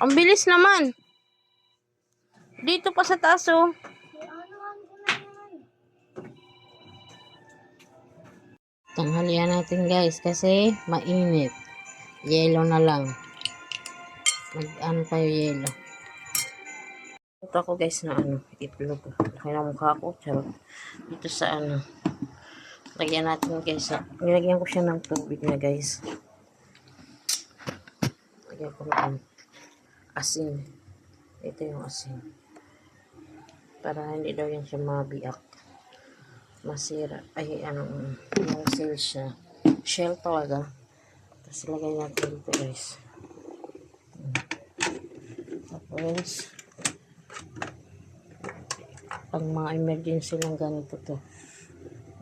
Ang bilis naman. Dito pa sa taas, oh. Tanghalian natin, guys, kasi mainit. Yelo na lang. Mag-ano tayo yelo. Ito ako, guys, na itlog. Laki na mukha ko. Charot. Dito sa lagyan natin, guys. Nilagyan ko siya ng tubig na, guys. Lagyan ko ng asin. Ito yung asin. Para hindi daw yan siya mabiyak. Masira. Ay, yung shell siya. Shell talaga. Tapos lagay natin dito, guys. Tapos, pang mga emergency lang ganito to.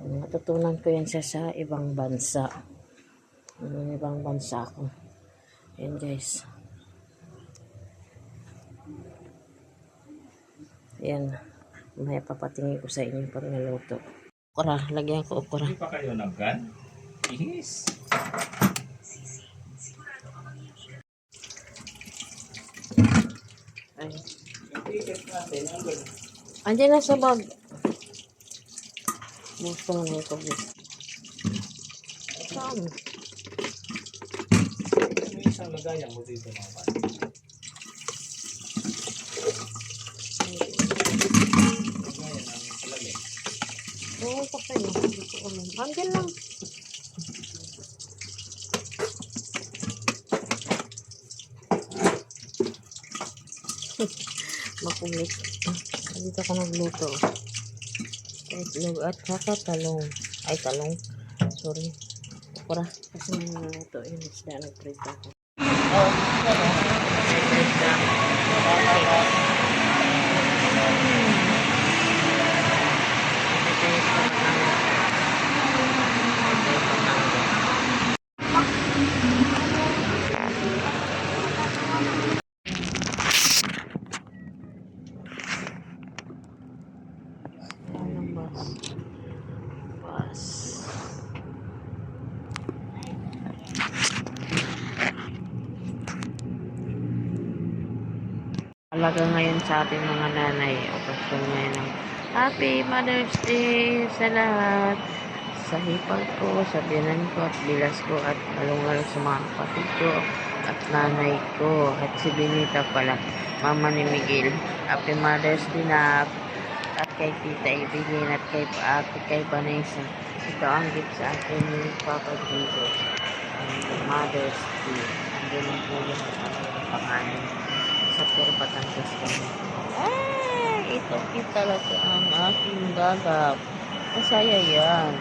Natutunan ko yan siya sa ibang bansa. Ibang bansa ako. Yan, guys. Yan. May papatingin ko sa inyo pag naluto. Okra. Lagyan ko okra. Hindi pa kayo nag-gun? Yes. Ay. Andiyan na sa bag. Gusto mo na ito. Saan? May isang lagayan mo dito naman. Lagayan ang palagay. Oo, pa kayo. Andiyan lang. Makulit. Dito ako nagluto. Itlog at saka talong. Ay, talong. Sorry. Okra. Kasi nagluto. Yun, isda nagprito ako. Talaga ngayon sa ating mga nanay, okasyon ngayon ng Happy Mother's Day sa lahat. Sa hipag ko, sa biyanan ko, at bilas ko, at along-along sa mga kapatid ko, at nanay ko, at si Benita pala, mama ni Miguel. Happy Mother's Day na, at kay Tita Ibigin, at kay ate, kay Vanessa. Ito ang gift sa akin ni Papa Jesus. Mother's Day. Andun ang pulo sa aking pangalan. Sa Puro Batangas kami. Ay, ito talaga ang aking gagap. Masaya yan.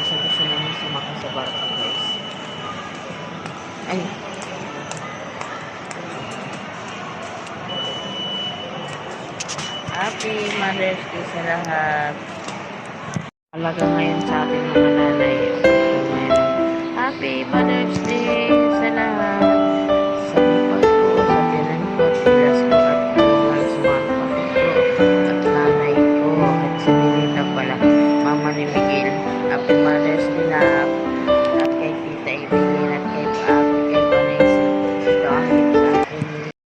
Gusto namin sumakay sa barko, guys. Ay. Happy Mother's Day sa lahat. Talaga ngayon sa ating mga nanay.